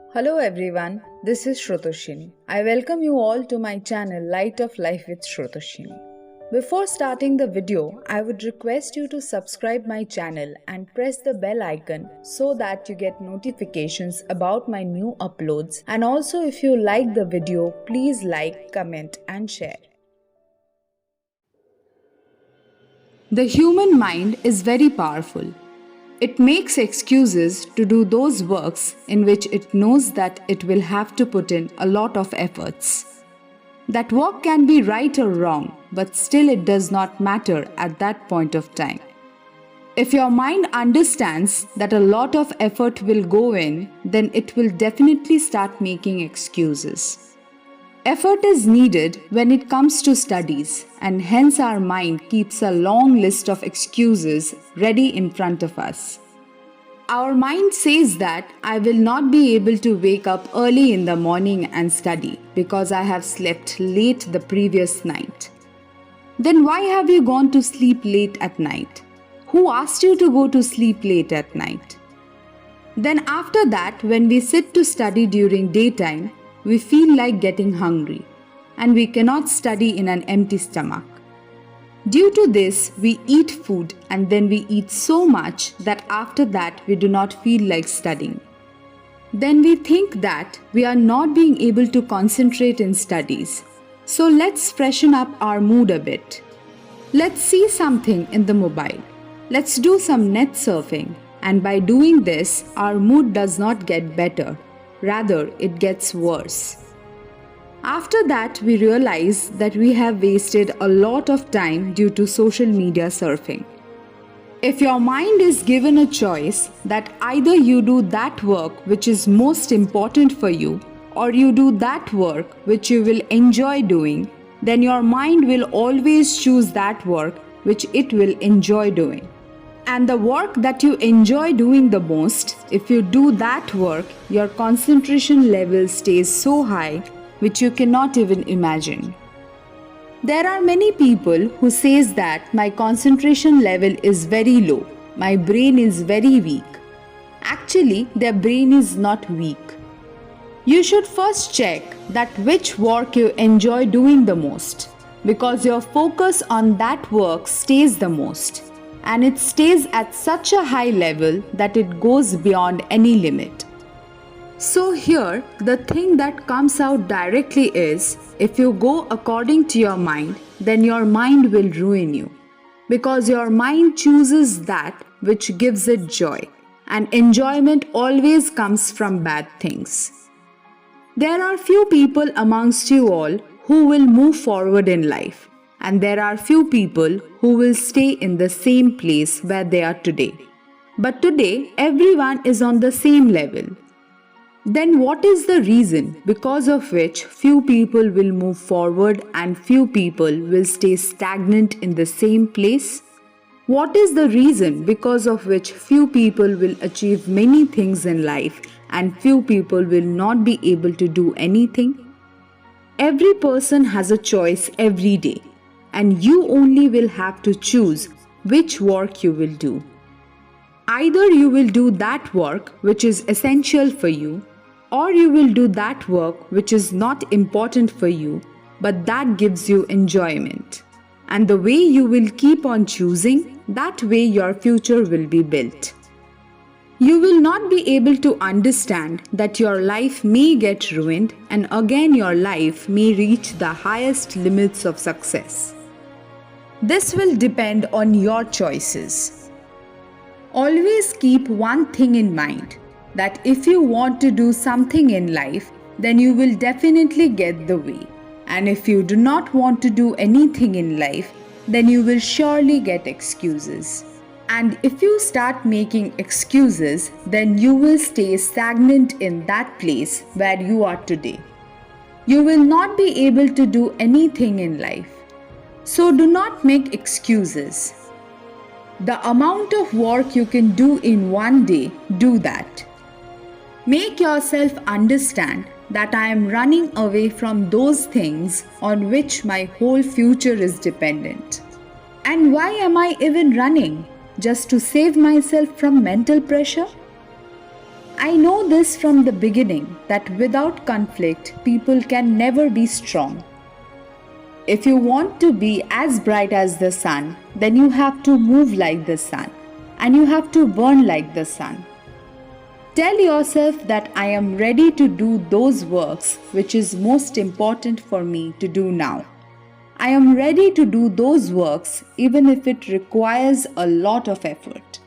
Hello everyone, this is Shrutoshini. I welcome you all to my channel Light of Life with Shrutoshini. Before starting the video, I would request you to subscribe my channel and press the bell icon so that you get notifications about my new uploads, and also if you like the video, please like, comment and share. The human mind is very powerful. It makes excuses to do those works in which it knows that it will have to put in a lot of efforts. That work can be right or wrong, but still it does not matter at that point of time. If your mind understands that a lot of effort will go in, then it will definitely start making excuses. Effort is needed when it comes to studies, and hence our mind keeps a long list of excuses ready in front of us. Our mind says that I will not be able to wake up early in the morning and study because I have slept late the previous night. Then why have you gone to sleep late at night? Who asked you to go to sleep late at night? Then after that, when we sit to study during daytime, we feel like getting hungry, and we cannot study in an empty stomach. Due to this, we eat food and then we eat so much that after that we do not feel like studying. Then we think that we are not being able to concentrate in studies. So let's freshen up our mood a bit. Let's see something in the mobile. Let's do some net surfing, and by doing this, our mood does not get better. Rather, it gets worse. After that, we realize that we have wasted a lot of time due to social media surfing. If your mind is given a choice that either you do that work which is most important for you, or you do that work which you will enjoy doing, then your mind will always choose that work which it will enjoy doing. And the work that you enjoy doing the most, if you do that work, your concentration level stays so high which you cannot even imagine. There are many people who says that my concentration level is very low, my brain is very weak. Actually, their brain is not weak. You should first check that which work you enjoy doing the most, because your focus on that work stays the most. And it stays at such a high level that it goes beyond any limit. So here, the thing that comes out directly is, if you go according to your mind, then your mind will ruin you. Because your mind chooses that which gives it joy, and enjoyment always comes from bad things. There are few people amongst you all who will move forward in life. And there are few people who will stay in the same place where they are today. But today, everyone is on the same level. Then what is the reason because of which few people will move forward and few people will stay stagnant in the same place? What is the reason because of which few people will achieve many things in life and few people will not be able to do anything? Every person has a choice every day. And you only will have to choose which work you will do. Either you will do that work which is essential for you, or you will do that work which is not important for you, but that gives you enjoyment. And the way you will keep on choosing, that way your future will be built. You will not be able to understand that your life may get ruined and again your life may reach the highest limits of success. This will depend on your choices. Always keep one thing in mind, that if you want to do something in life, then you will definitely get the way. And if you do not want to do anything in life, then you will surely get excuses. And if you start making excuses, then you will stay stagnant in that place where you are today. You will not be able to do anything in life. So do not make excuses. The amount of work you can do in one day, do that. Make yourself understand that I am running away from those things on which my whole future is dependent. And why am I even running? Just to save myself from mental pressure? I know this from the beginning that without conflict, people can never be strong. If you want to be as bright as the sun, then you have to move like the sun and you have to burn like the sun. Tell yourself that I am ready to do those works which is most important for me to do now. I am ready to do those works even if it requires a lot of effort.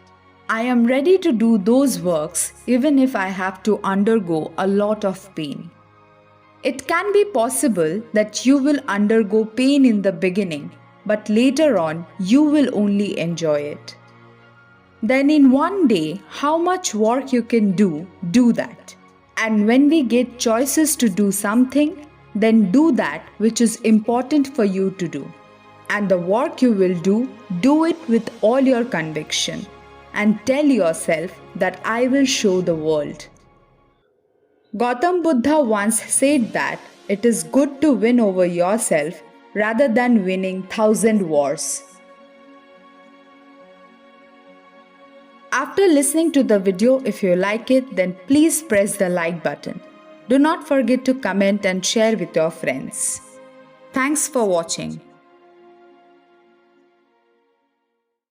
I am ready to do those works even if I have to undergo a lot of pain. It can be possible that you will undergo pain in the beginning, but later on you will only enjoy it. Then in one day, how much work you can do that. And when we get choices to do something, then do that which is important for you to do. And the work you will do it with all your conviction. And tell yourself that I will show the world. Gautam Buddha once said that it is good to win over yourself rather than winning 1,000 wars. After listening to the video, if you like it, then please press the like button. Do not forget to comment and share with your friends. Thanks for watching.